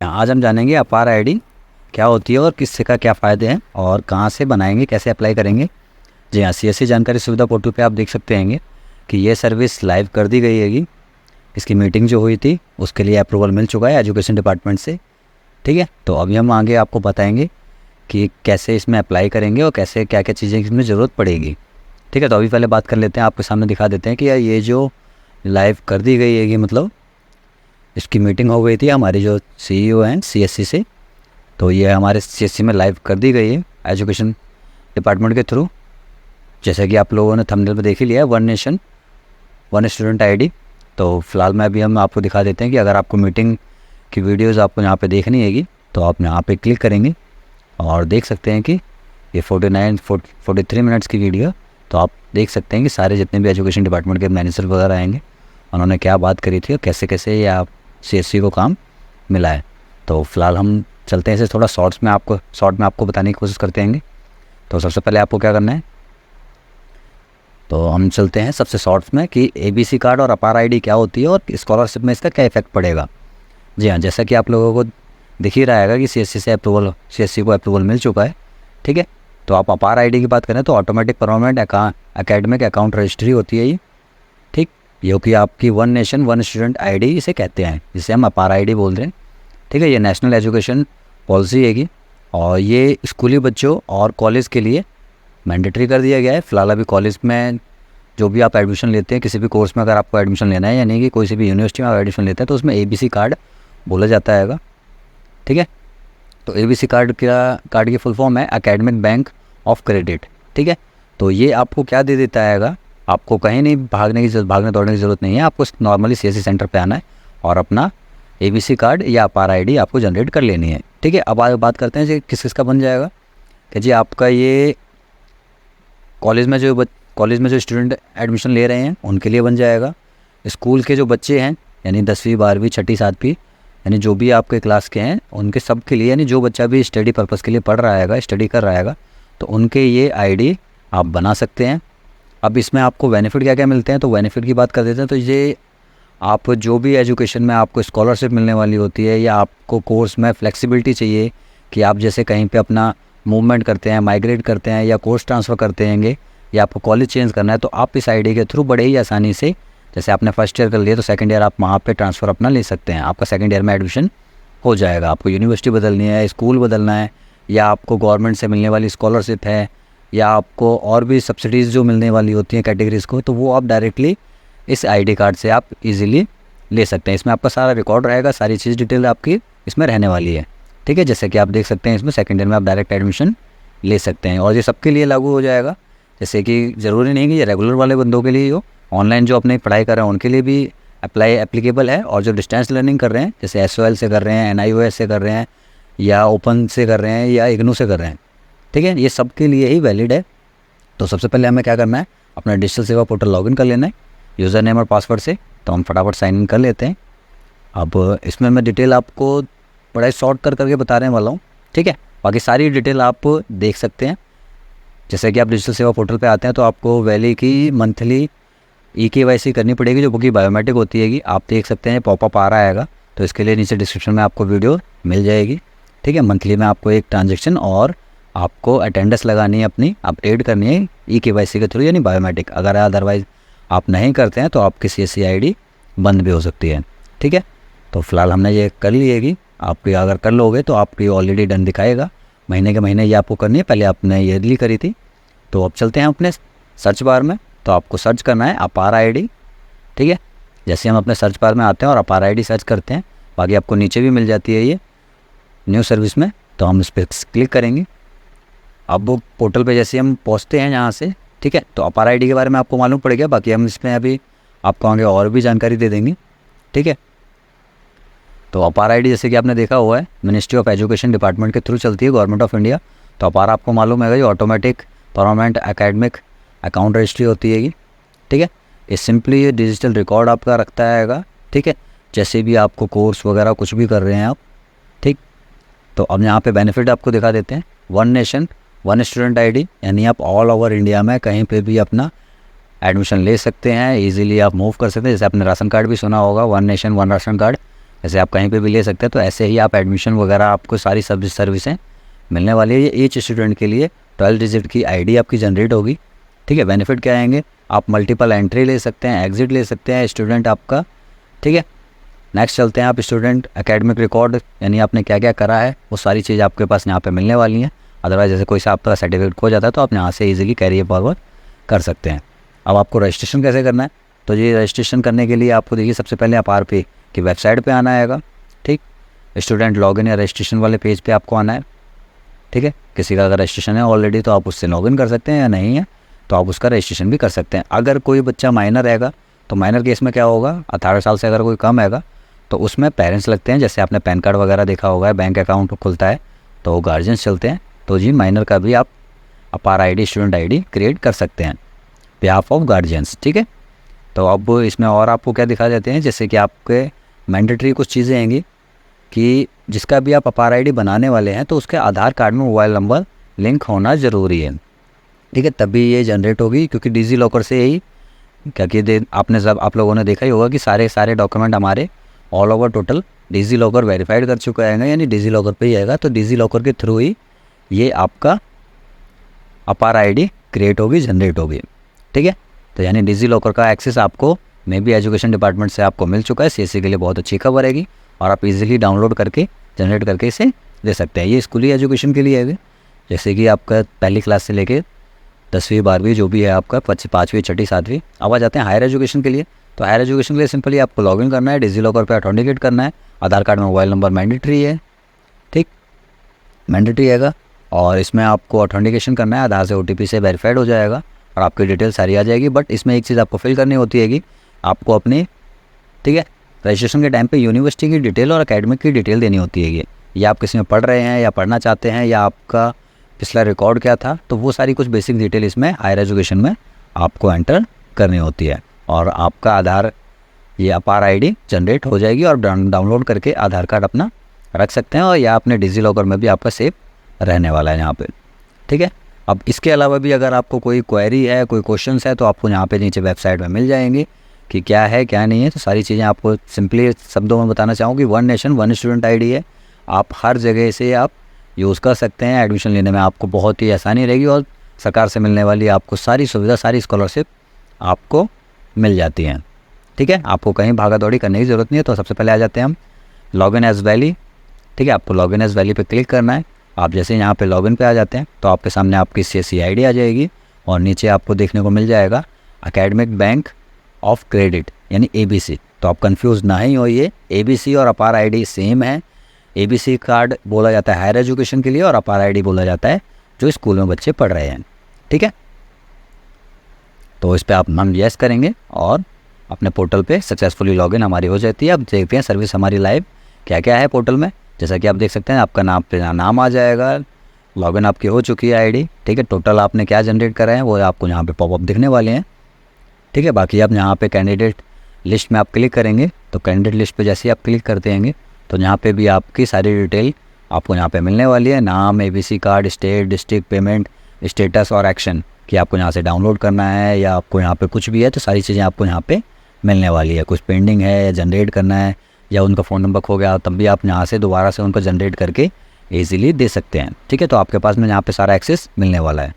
आज हम जानेंगे अपार आईडी क्या होती है और किससे का क्या फ़ायदे हैं और कहाँ से बनाएंगे, कैसे अप्लाई करेंगे। जी हाँ, सीएससी जानकारी सुविधा पोर्टल पे आप देख सकते हैं कि ये सर्विस लाइव कर दी गई हैगी। इसकी मीटिंग जो हुई थी उसके लिए अप्रूवल मिल चुका है एजुकेशन डिपार्टमेंट से। ठीक है, तो अभी हम आगे आपको बताएंगे कि कैसे इसमें अप्लाई करेंगे और कैसे क्या क्या चीज़ें इसमें ज़रूरत पड़ेगी। ठीक है, तो अभी पहले बात कर लेते हैं, आपके सामने दिखा देते हैं कि यार ये जो लाइव कर दी गई हैगी, मतलब इसकी मीटिंग हो गई थी हमारी जो सीईओ हैं सीएससी से। तो ये हमारे सीएससी में लाइव कर दी गई है एजुकेशन डिपार्टमेंट के थ्रू। जैसे कि आप लोगों ने थंबनेल में देख ही लिया है, one nation one student ID. तो फिलहाल में अभी हम आपको दिखा देते हैं कि अगर आपको मीटिंग की वीडियोज़ आपको यहाँ पे देखनी हैगी तो आप यहाँ पे क्लिक करेंगे और देख सकते हैं कि ये 43 मिनट्स की वीडियो। तो आप देख सकते हैं कि सारे जितने भी एजुकेशन डिपार्टमेंट के मैनेजर वगैरह आएंगे उन्होंने क्या बात करी थी और कैसे कैसे ये आप सीएससी को काम मिला है। तो फिलहाल हम चलते हैं इसे थोड़ा शॉर्ट में आपको बताने की कोशिश करते हैं। तो सबसे पहले आपको क्या करना है, तो हम चलते हैं सबसे शॉर्ट्स में कि एबीसी कार्ड और अपार आईडी क्या होती है और स्कॉलरशिप में इसका क्या इफेक्ट पड़ेगा। जी हाँ, जैसा कि आप लोगों को दिख ही रहा है कि सीएससी को अप्रूवल मिल चुका है। ठीक है, तो आप अपार आईडी की बात करें तो automatic permanent academic account registry होती है ये। ठीक, जो कि आपकी one nation one student ID इसे कहते हैं, जिसे हम अपार आईडी बोल रहे हैं। ठीक है, ये नेशनल एजुकेशन पॉलिसी हैगी और ये स्कूली बच्चों और कॉलेज के लिए मैंडेटरी कर दिया गया है। फ़िलहाल अभी कॉलेज में जो भी आप एडमिशन लेते हैं, किसी भी कोर्स में अगर आपको एडमिशन लेना है, यानी कि कोई सी भी यूनिवर्सिटी में आप एडमिशन लेते हैं तो उसमें एबीसी कार्ड बोला जाता है। ठीक है, तो एबीसी कार्ड की फुल फॉर्म है एकेडमिक बैंक ऑफ क्रेडिट। ठीक है, तो ये आपको क्या दे देता है, आपको कहीं नहीं भागने दौड़ने की ज़रूरत नहीं है। आपको नॉर्मली सीएससी सेंटर पे आना है और अपना एबीसी कार्ड या अपार आईडी आपको जनरेट कर लेनी है। ठीक है, अब आगे बात करते हैं जी किस किस का बन जाएगा। कि जी आपका ये कॉलेज में जो स्टूडेंट एडमिशन ले रहे हैं उनके लिए बन जाएगा। स्कूल के जो बच्चे हैं यानी 10वीं 12वीं 6ठी 7वीं यानी जो भी आपके क्लास के हैं उनके सब के लिए, यानी जो बच्चा भी स्टडी पर्पज़ के लिए पढ़ रहा है, स्टडी कर रहा है, तो उनके ये आईडी आप बना सकते हैं। अब इसमें आपको बेनिफिट क्या क्या मिलते हैं, तो बेनिफिट की बात कर देते हैं। तो ये आप जो भी एजुकेशन में आपको स्कॉलरशिप मिलने वाली होती है या आपको कोर्स में फ्लेक्सिबिलिटी चाहिए कि आप जैसे कहीं पे अपना मूवमेंट करते हैं, माइग्रेट करते हैं या कोर्स ट्रांसफ़र करते हैंगे या आपको कॉलेज चेंज करना है, तो आप इस आईडी के थ्रू बड़े ही आसानी से, जैसे आपने फर्स्ट ईयर कर लिया तो सेकंड ईयर आप वहाँ पे ट्रांसफ़र अपना ले सकते हैं। आपका सेकंड ईयर में एडमिशन हो जाएगा। आपको यूनिवर्सिटी बदलनी है, स्कूल बदलना है, या आपको गवर्नमेंट से मिलने वाली स्कॉलरशिप है, या आपको और भी सब्सिडीज़ जो मिलने वाली होती हैं कैटेगरीज़ को, तो वो आप डायरेक्टली इस आईडी कार्ड से आप इजीली ले सकते हैं। इसमें आपका सारा रिकॉर्ड रहेगा, सारी चीज़ डिटेल आपकी इसमें रहने वाली है। ठीक है, जैसे कि आप देख सकते हैं इसमें सेकंड ईयर में आप डायरेक्ट एडमिशन ले सकते हैं और ये सबके लिए लागू हो जाएगा। जैसे कि ज़रूरी नहीं कि ये रेगुलर वाले बंदों के लिए हो, ऑनलाइन जो अपनी पढ़ाई कर रहे हैं उनके लिए भी एप्लीकेबल है, और जो डिस्टेंस लर्निंग कर रहे हैं जैसे SOL से कर रहे हैं, NIOS से कर रहे हैं, या ओपन से कर रहे हैं, या इग्नू से कर रहे हैं। ठीक है, ये सब के लिए ही वैलिड है। तो सबसे पहले हमें क्या करना है, अपना डिजिटल सेवा पोर्टल लॉगिन कर लेना है यूज़र नेम और पासवर्ड से। तो हम फटाफट साइन इन कर लेते हैं। अब इसमें मैं डिटेल आपको बड़ा शॉर्ट करके बताने वाला हूँ। ठीक है, बाकी सारी डिटेल आप देख सकते हैं। जैसे कि आप डिजिटल सेवा पोर्टल पे आते हैं तो आपको वैली की मंथली EKYC करनी पड़ेगी, जो बुकी बायोमेट्रिक होती हैगी। आप देख सकते हैं पॉपअप आ रहा है, तो इसके लिए नीचे डिस्क्रिप्शन में आपको वीडियो मिल जाएगी। ठीक है, मंथली में आपको एक ट्रांजेक्शन और आपको अटेंडेंस लगानी है, अपनी अपडेट करनी है EKYC के थ्रू, यानी बायोमेट्रिक। अगर अदरवाइज़ आप नहीं करते हैं तो आपकी CSC आईडी बंद भी हो सकती है। ठीक है, तो फिलहाल हमने ये कर ली हैगी। आपकी अगर कर लोगे तो आपकी ऑलरेडी डन दिखाएगा, महीने के महीने ये आपको करनी है। पहले आपने ईयरली करी थी। तो अब चलते हैं अपने सर्च बार में, तो आपको सर्च करना है अपार आईडी। ठीक है, जैसे हम अपने सर्च बार में आते हैं और अपार आईडी सर्च करते हैं, बाकी आपको नीचे भी मिल जाती है ये न्यू सर्विस में, तो हम इस पर क्लिक करेंगे। अब वो पोर्टल पे जैसे हम पहुँचते हैं यहाँ से, ठीक है, तो अपार आईडी के बारे में आपको मालूम पड़ गया। बाकी हम इसमें अभी आपको आगे और भी जानकारी दे देंगे। ठीक है, तो अपार आईडी जैसे कि आपने देखा हुआ है मिनिस्ट्री ऑफ एजुकेशन डिपार्टमेंट के थ्रू चलती है, गवर्नमेंट ऑफ इंडिया। तो अपार आपको मालूम है ये automatic permanent academic account registry होती है। ठीक है, ये सिंपली ये डिजिटल रिकॉर्ड आपका रखता है। ठीक है, जैसे भी आपको कोर्स वगैरह कुछ भी कर रहे हैं आप। ठीक, तो अब यहाँ पे बेनिफिट आपको दिखा देते हैं। One nation one student ID, यानी आप ऑल ओवर इंडिया में कहीं पे भी अपना एडमिशन ले सकते हैं, इजीली आप मूव कर सकते हैं। जैसे आपने राशन कार्ड भी सुना होगा, one nation one ration card, जैसे आप कहीं पे भी ले सकते हैं, तो ऐसे ही आप एडमिशन वगैरह आपको सारी सर्विसें मिलने वाली है। ये ईच स्टूडेंट के लिए 12 डिजिट की आईडी आपकी जनरेट होगी। ठीक है, बेनिफिट क्या आएंगे, आप मल्टीपल एंट्री ले सकते हैं, एग्जिट ले सकते हैं स्टूडेंट आपका। ठीक है, नेक्स्ट चलते हैं, आप स्टूडेंट एकेडमिक रिकॉर्ड यानी आपने क्या क्या करा है वो सारी चीज़ आपके पास यहाँ पे मिलने वाली हैं। अदरवाइज जैसे कोई सा आपका सर्टिफिकेट खो जाता है तो आप यहाँ से इजीली कैरियर फॉरवर्ड कर सकते हैं। अब आपको रजिस्ट्रेशन कैसे करना है, तो ये रजिस्ट्रेशन करने के लिए आपको देखिए सबसे पहले आप आरपी की वेबसाइट पे आना आएगा। ठीक, स्टूडेंट लॉगिन या रजिस्ट्रेशन वाले पेज पे आपको आना है। ठीक है, किसी का अगर रजिस्ट्रेशन है ऑलरेडी तो आप उससे लॉगिन कर सकते हैं, या नहीं है तो आप उसका रजिस्ट्रेशन भी कर सकते हैं। अगर कोई बच्चा माइनर रहेगा तो माइनर केस में क्या होगा, 18 साल से अगर कोई कम आएगा तो उसमें पेरेंट्स लगते हैं। जैसे आपने पैन कार्ड वगैरह देखा होगा, बैंक अकाउंट खुलता है तो गार्जियंस चलते हैं। तो जी माइनर का भी आप अपार आईडी स्टूडेंट आईडी क्रिएट कर सकते हैं बिहाफ ऑफ गार्जियंस। ठीक है, तो अब इसमें और आपको क्या दिखा देते हैं, जैसे कि आपके मैंडेटरी कुछ चीज़ें आएंगी कि जिसका भी आप अपार आईडी बनाने वाले हैं तो उसके आधार कार्ड में मोबाइल नंबर लिंक होना ज़रूरी है। ठीक है, तभी ये जनरेट होगी, क्योंकि डिजी लॉकर से ही क्योंकि आपने सब आप लोगों ने देखा ही होगा कि सारे डॉक्यूमेंट हमारे all over total digi locker verified कर चुका है, यानी डिजी लॉकर पे ही आएगा। तो डिजी लॉकर के थ्रू ही ये आपका अपार आईडी क्रिएट होगी, जनरेट होगी। ठीक है, तो यानी डिजी लॉकर का एक्सेस आपको मे बी एजुकेशन डिपार्टमेंट से आपको मिल चुका है। सीएससी के लिए बहुत अच्छी खबर है और आप इजीली डाउनलोड करके जनरेट करके इसे दे सकते हैं। ये स्कूली एजुकेशन के लिए है, जैसे कि आपका पहली क्लास से लेके 10वीं 12वीं जो भी है आपका 5वीं 6ठी 7वीं। अब आ जाते हैं हायर एजुकेशन के लिए। तो हायर एजुकेशन के लिए सिंपली आपको लॉगिन करना है, डिजी लॉकर पे ऑथेंटिकेट करना है, आधार कार्ड में मोबाइल नंबर मैंडेटरी है। ठीक, मैंडेटरी आएगा और इसमें आपको ऑथेंटिकेशन करना है, आधार से OTP से वेरीफाइड हो जाएगा और आपकी डिटेल सारी आ जाएगी। बट इसमें एक चीज़ आपको फिल करनी होती है, आपको अपनी, ठीक है, रजिस्ट्रेशन के टाइम पे यूनिवर्सिटी की डिटेल और एकेडमिक की डिटेल देनी होती है। ये आप किसी में पढ़ रहे हैं या पढ़ना चाहते हैं या आपका पिछला रिकॉर्ड क्या था, तो वो सारी कुछ बेसिक डिटेल इसमें हायर एजुकेशन में आपको एंटर करनी होती है और आपका आधार ये अपार आईडी जनरेट हो जाएगी और डाउनलोड करके आधार कार्ड अपना रख सकते हैं और या अपने डिजी लॉकर में भी आपका सेव रहने वाला है यहाँ पे। ठीक है, अब इसके अलावा भी अगर आपको कोई क्वेरी है, कोई क्वेश्चंस है तो आपको यहाँ पे नीचे वेबसाइट में मिल जाएंगे कि क्या है क्या नहीं है। तो सारी चीज़ें आपको सिंपली शब्दों में बताना चाहूँगी, 1 नेशन 1 स्टूडेंट आईडी है, आप हर जगह से आप यूज़ कर सकते हैं। एडमिशन लेने में आपको बहुत ही आसानी रहेगी और सरकार से मिलने वाली आपको सारी सुविधा, सारी स्कॉलरशिप आपको मिल जाती हैं। ठीक है, आपको कहीं भागा दौड़ी करने की ज़रूरत नहीं है। तो सबसे पहले आ जाते हैं हम लॉगिन एज वैली। ठीक है, आपको लॉगिन एज वैली पे क्लिक करना है। आप जैसे यहाँ पे लॉगिन पे आ जाते हैं तो आपके सामने आपकी CSC आईडी आ जाएगी और नीचे आपको देखने को मिल जाएगा एकेडमिक बैंक ऑफ क्रेडिट यानी ABC। तो आप कंफ्यूज ना ही होइए, ABC और अपार आईडी सेम है। ABC कार्ड बोला जाता है हायर एजुकेशन के लिए और अपार आईडी बोला जाता है जो स्कूल में बच्चे पढ़ रहे हैं। ठीक है, तो इस पर आप हम यस करेंगे और अपने पोर्टल पे सक्सेसफुली लॉगिन हमारी हो जाती है। अब देखते हैं सर्विस हमारी लाइव क्या क्या है पोर्टल में। जैसा कि आप देख सकते हैं आपका नाम आ जाएगा, लॉगिन आपकी हो चुकी है आईडी। ठीक है, टोटल आपने क्या जनरेट करा है वो आपको यहाँ पे पॉपअप दिखने वाले हैं। ठीक है, बाकी आप यहाँ पे कैंडिडेट लिस्ट में आप क्लिक करेंगे तो कैंडिडेट लिस्ट पे जैसे ही आप क्लिक करते हैं तो यहाँ पे भी आपकी सारी डिटेल आपको यहाँ पे मिलने वाली है, नाम, ABC card, state, district, payment status और एक्शन कि आपको यहाँ से डाउनलोड करना है या आपको यहाँ पे कुछ भी है तो सारी चीज़ें आपको यहाँ पे मिलने वाली है। कुछ पेंडिंग है या जनरेट करना है या उनका फ़ोन नंबर खो गया तब भी आप यहाँ से दोबारा से उनको जनरेट करके ईज़िली दे सकते हैं। ठीक है, तो आपके पास में यहाँ पे सारा एक्सेस मिलने वाला है।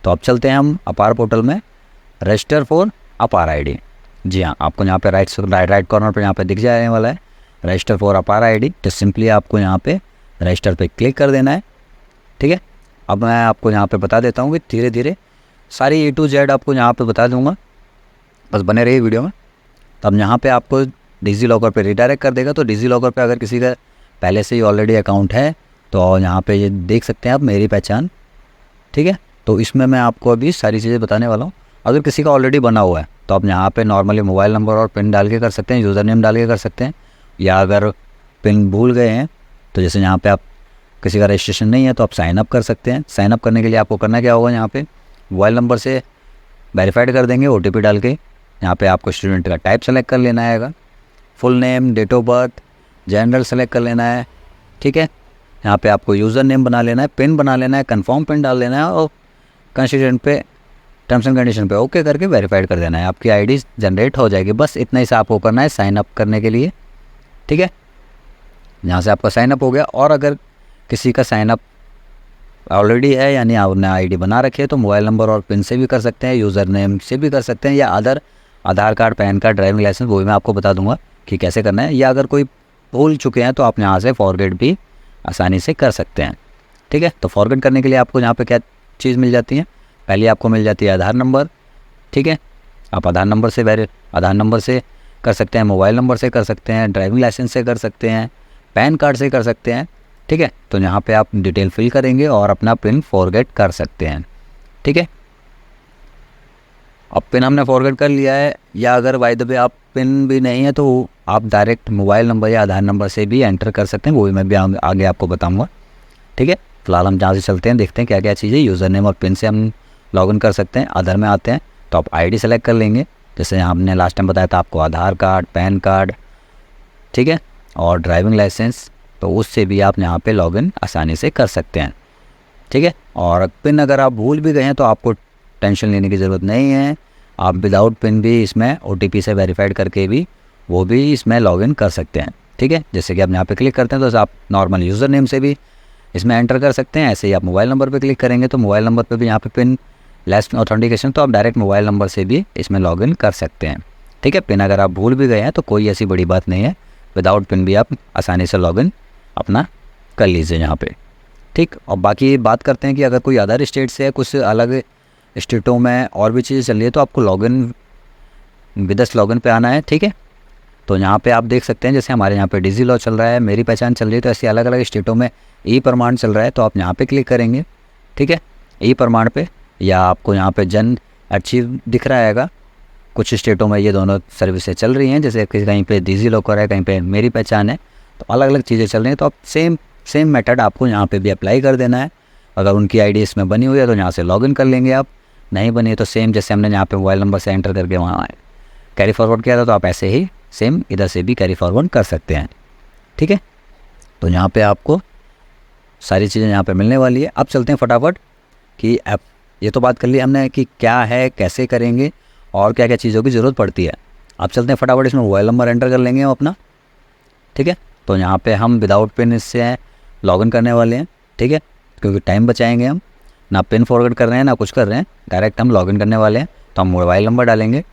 तो अब चलते हैं हम अपार पोर्टल में, रजिस्टर फॉर अपार आईडी। जी हाँ, आपको यहाँ पे राइट कॉर्नर पर यहाँ पे दिख जाने वाला है रजिस्टर फॉर अपार आईडी। तो सिंपली आपको यहाँ पे रजिस्टर पे क्लिक कर देना है। ठीक है, अब मैं आपको यहाँ पे बता देता हूँ कि धीरे धीरे सारी A to Z आपको यहाँ पे बता दूँगा, बस बने रहिए वीडियो में। तब यहाँ पे आपको डिजी लॉकर पे रिडायरेक्ट कर देगा। तो डिजी लॉकर पे अगर किसी का पहले से ही ऑलरेडी अकाउंट है तो यहाँ पे ये देख सकते हैं आप मेरी पहचान। ठीक है, तो इसमें मैं आपको अभी सारी चीज़ें बताने वाला हूँ। अगर किसी का ऑलरेडी बना हुआ है तो आप यहाँ पे नॉर्मली मोबाइल नंबर और पिन डाल के कर सकते हैं, यूज़र नेम डाल के कर सकते हैं, या अगर पिन भूल गए हैं तो जैसे यहाँ पे आप किसी का रजिस्ट्रेशन नहीं है तो आप साइन अप कर सकते हैं। साइन अप करने के लिए आपको करना क्या होगा, यहाँ पे मोबाइल नंबर से वेरीफाइड कर देंगे OTP डाल के। यहाँ पे आपको स्टूडेंट का टाइप सेलेक्ट कर लेना है, full name, date of birth, general select कर लेना है। ठीक है, यहाँ पे आपको यूज़र नेम बना लेना है, पिन बना लेना है, कंफर्म पिन डाल देना है और कंस्टिट्यूएंट पे टर्म्स एंड कंडीशन पे ओके करके वेरीफाइड कर देना है। आपकी आईडी जनरेट हो जाएगी। बस इतना ही से आपको करना है साइन अप करने के लिए। ठीक है, यहाँ से आपका साइनअप हो गया। और अगर किसी का साइनअप ऑलरेडी है यानी आपने आईडी बना रखी है तो मोबाइल नंबर और पिन से भी कर सकते हैं, यूज़र नेम से भी कर सकते हैं, या Aadhaar card, PAN card, driving licence, वो भी मैं आपको बता दूंगा कि कैसे करना है। या अगर कोई भूल चुके हैं तो आप यहाँ से फॉरगेट भी आसानी से कर सकते हैं। ठीक है, तो फॉरगेट करने के लिए आपको यहाँ पे क्या चीज़ मिल जाती है, पहले आपको मिल जाती है आधार नंबर। ठीक है, आप आधार नंबर से कर सकते हैं, मोबाइल नंबर से कर सकते हैं, ड्राइविंग लाइसेंस से कर सकते हैं, पैन कार्ड से कर सकते हैं। ठीक है, तो यहाँ पे आप डिटेल फिल करेंगे और अपना पिन फॉरगेट कर सकते हैं। ठीक है, अब पिन हमने फॉरगेट कर लिया है, या अगर बाय द वे आप पिन भी नहीं है तो आप डायरेक्ट मोबाइल नंबर या आधार नंबर से भी एंटर कर सकते हैं, वो भी मैं भी आगे आपको बताऊंगा। ठीक है, फिलहाल हम जहाँ से चलते हैं, देखते हैं क्या क्या चीज़ें। यूज़र नेम और पिन से हम लॉगिन कर सकते हैं। आधार में आते हैं तो आप आईडी सेलेक्ट कर लेंगे, जैसे हमने लास्ट टाइम बताया था आपको आधार कार्ड, पैन कार्ड, ठीक है, और ड्राइविंग लाइसेंस, तो उससे भी आप यहाँ पे लॉगिन आसानी से कर सकते हैं। ठीक है, और पिन अगर आप भूल भी गए हैं तो आपको टेंशन लेने की ज़रूरत नहीं है, आप विदाउट पिन भी इसमें OTP से वेरीफाइड करके भी वो भी इसमें लॉगिन कर सकते हैं। ठीक है, जैसे कि आप यहाँ पे क्लिक करते हैं तो आप नॉर्मल यूज़र नेम से भी इसमें एंटर कर सकते हैं। ऐसे ही आप मोबाइल नंबर पे क्लिक करेंगे तो मोबाइल नंबर पे भी यहाँ पे पिन लेस ऑथेंटिकेशन, तो आप डायरेक्ट मोबाइल नंबर से भी इसमें लॉगिन कर सकते हैं। ठीक है, पिन अगर आप भूल भी गए हैं तो कोई ऐसी बड़ी बात नहीं है, विदाउट पिन भी आप आसानी से लॉगिन अपना कर लीजिए यहाँ पे। ठीक, और बाकी बात करते हैं कि अगर कोई अदर स्टेट से है, कुछ अलग स्टेटों में और भी चीज़ें चल रही है, तो आपको लॉगिन विदस लॉगिन पे आना है। ठीक है, तो यहाँ पे आप देख सकते हैं जैसे हमारे यहाँ पे डिजी लॉ चल रहा है, मेरी पहचान चल रही है, तो ऐसे अलग अलग स्टेटों में ई प्रमाण चल रहा है, तो आप यहाँ पे क्लिक करेंगे। ठीक है, ई प्रमाण पे, या आपको यहाँ पे जन अचीव दिख रहा हैगा। कुछ स्टेटों में ये दोनों सर्विसेज चल रही हैं, जैसे कहीं पे डिजी लॉकर है, कहीं पे मेरी पहचान है, तो अलग अलग चीज़ें चल रही हैं। तो आप सेम मेथड आपको यहाँ पे भी अप्लाई कर देना है। अगर उनकी आईडी इसमें बनी हुई है तो यहाँ से लॉगिन कर लेंगे, आप नहीं बनी है तो सेम जैसे हमने यहाँ पे मोबाइल नंबर से एंटर करके वहाँ कैरी फॉरवर्ड किया था, तो आप ऐसे ही सेम इधर से भी कैरी फॉरवर्ड कर सकते हैं। ठीक है, तो यहाँ पे आपको सारी चीज़ें यहाँ पे मिलने वाली है। अब चलते हैं फटाफट कि ऐप, ये तो बात कर ली हमने कि क्या है, कैसे करेंगे और क्या क्या चीज़ों की ज़रूरत पड़ती है। अब चलते हैं फटाफट, इसमें मोबाइल नंबर एंटर कर लेंगे हम अपना। ठीक है, तो यहाँ पे हम विदाउट पिन इससे लॉगिन करने वाले हैं। ठीक है, क्योंकि टाइम बचाएंगे, हम ना पिन फॉरवर्ड कर रहे हैं ना कुछ कर रहे हैं, डायरेक्ट हम लॉगिन करने वाले हैं। तो हम मोबाइल नंबर डालेंगे।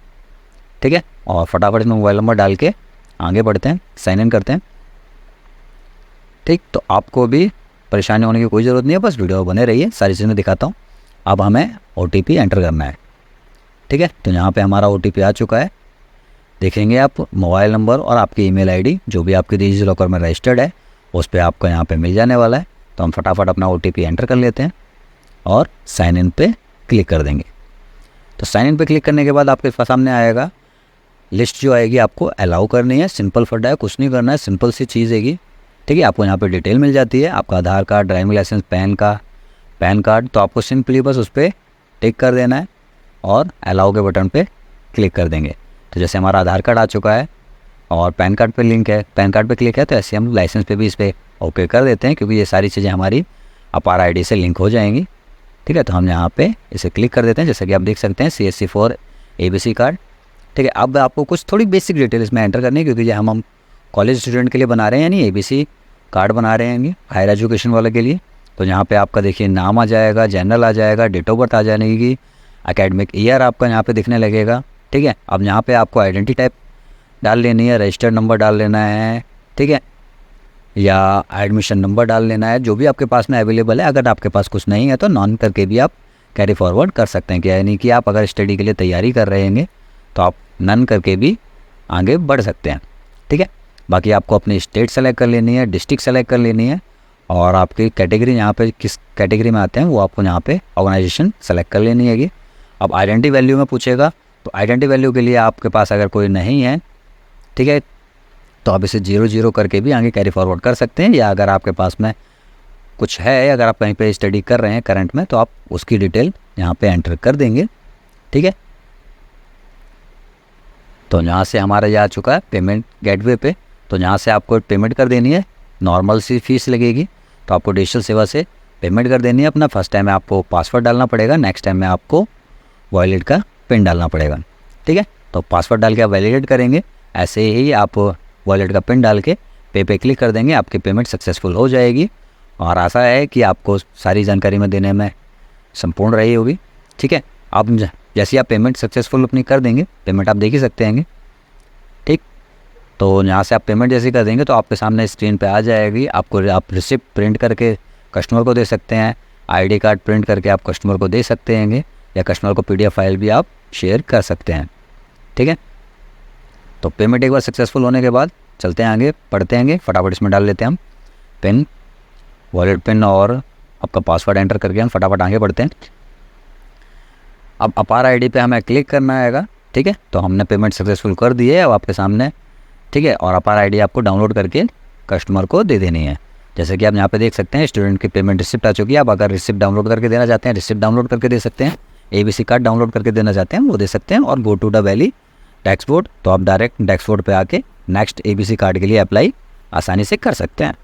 ठीक है, और फटाफट इसमें मोबाइल नंबर डाल के आगे बढ़ते हैं, साइन इन करते हैं। ठीक, तो आपको भी परेशानी होने की कोई ज़रूरत नहीं है, बस वीडियो बने रहिए, सारी चीज़ें दिखाता हूँ। अब हमें OTP एंटर करना है। ठीक है, तो यहाँ पे हमारा OTP आ चुका है, देखेंगे आप मोबाइल नंबर और आपकी ईमेल आईडी जो भी आपके डिजी लॉकर में रजिस्टर्ड है उस पर आपको यहाँ पे मिल जाने वाला है। तो हम फटाफट अपना OTP एंटर कर लेते हैं और साइन इन पे क्लिक कर देंगे। तो साइन इन पे क्लिक करने के बाद आपके सामने आएगा लिस्ट, जो आएगी आपको अलाउ करनी है। सिंपल फटा है, कुछ नहीं करना है, सिंपल सी चीज़ हैगी। ठीक है, आपको यहाँ पे डिटेल मिल जाती है, आपका Aadhaar card, driving licence, PAN card, तो आपको सिंपली बस उस पर टिक कर देना है और अलाउ के बटन पे क्लिक कर देंगे। तो जैसे हमारा आधार कार्ड आ चुका है और पैन कार्ड पे लिंक है, पैन कार्ड पे क्लिक है, तो ऐसे हम लाइसेंस पे भी इस पर ओके कर देते हैं, क्योंकि ये सारी चीज़ें हमारी अपार आईडी से लिंक हो जाएंगी। ठीक है, तो हम यहाँ पे इसे क्लिक कर देते हैं, जैसे कि आप देख सकते हैं CSC4 ABC कार्ड। ठीक है, अब आपको कुछ थोड़ी बेसिक डिटेल इसमें एंटर करनी है, क्योंकि ये हम कॉलेज स्टूडेंट के लिए बना रहे हैं, यानी ABC कार्ड बना रहे हैं हायर एजुकेशन वाले के लिए। तो यहाँ पे आपका देखिए नाम आ जाएगा, जनरल आ जाएगा, डेट ऑफ बर्थ आ जाएगी, एकेडमिक ईयर आपका यहाँ पे दिखने लगेगा। ठीक है, अब यहाँ पे आपको आइडेंटिटी टाइप डाल लेनी है, रजिस्टर्ड नंबर डाल लेना है, ठीक है, या एडमिशन नंबर डाल लेना है, जो भी आपके पास में अवेलेबल है। अगर आपके पास कुछ नहीं है तो नॉन करके भी आप कैरी फॉरवर्ड कर सकते हैं, यानी कि आप अगर स्टडी के लिए तैयारी कर रहे हैं तो आप नन करके भी आगे बढ़ सकते हैं। ठीक है, बाकी आपको अपनी स्टेट सेलेक्ट कर लेनी है, डिस्ट्रिक्ट सेलेक्ट कर लेनी है, और आपकी कैटेगरी यहाँ पे किस कैटेगरी में आते हैं वो आपको यहाँ पे ऑर्गेनाइजेशन सेलेक्ट कर लेनी है। अब आइडेंटिटी वैल्यू में पूछेगा, तो आइडेंटिटी वैल्यू के लिए आपके पास अगर कोई नहीं है, ठीक है, तो आप इसे 0 करके भी आगे कैरी फॉरवर्ड कर सकते हैं, या अगर आपके पास में कुछ है, अगर आप कहीं पे स्टडी कर रहे हैं करंट में, तो आप उसकी डिटेल यहाँ पे एंटर कर देंगे। ठीक है, तो यहाँ से हमारा ये आ चुका है पेमेंट गेटवे पे, तो यहाँ से आपको पेमेंट कर देनी है, नॉर्मल सी फीस लगेगी, तो आपको डिजिटल सेवा से पेमेंट कर देनी है अपना। फर्स्ट टाइम में आपको पासवर्ड डालना पड़ेगा, नेक्स्ट टाइम में आपको वॉलेट का पिन डालना पड़ेगा। ठीक है, तो पासवर्ड डाल के आप वैलिडेट करेंगे, ऐसे ही आप वॉलेट का पिन डाल के पे क्लिक कर देंगे, आपकी पेमेंट सक्सेसफुल हो जाएगी। और आशा है कि आपको सारी जानकारी मैं देने में संपूर्ण रही होगी। ठीक है, आप जैसे आप पेमेंट सक्सेसफुल अपनी कर देंगे, पेमेंट आप देख ही सकते हैं। ठीक, तो यहाँ से आप पेमेंट जैसे कर देंगे तो आपके सामने स्क्रीन पे आ जाएगी। आप रिसिप्ट प्रिंट करके कस्टमर को दे सकते हैं, आईडी कार्ड प्रिंट करके आप कस्टमर को दे सकते हैं, या कस्टमर को पीडीएफ फाइल भी आप शेयर कर सकते हैं। ठीक है, तो पेमेंट एक बार सक्सेसफुल होने के बाद चलते हैं आगे, पढ़ते हैं। फटाफट इसमें डाल लेते हैं हम पिन, वॉलेट पिन और आपका पासवर्ड एंटर करके हम फटाफट आगे बढ़ते हैं। अब अपार आईडी पे हमें क्लिक करना आएगा। ठीक है, तो हमने पेमेंट सक्सेसफुल कर दी है अब आपके सामने। ठीक है, और अपार आईडी आपको डाउनलोड करके कस्टमर को दे देनी है। जैसे कि आप यहाँ पे देख सकते हैं स्टूडेंट की पेमेंट रिसिप्ट आ चुकी है। आप अगर रिसिप्ट डाउनलोड करके देना चाहते हैं, रिसिप्ट डाउनलोड करके दे सकते हैं। ABC कार्ड डाउनलोड करके देना चाहते हैं, वो दे सकते हैं। और go to the valley dashboard, तो आप डायरेक्ट डैशबोर्ड पे आके नेक्स्ट ABC कार्ड के लिए अप्लाई आसानी से कर सकते हैं।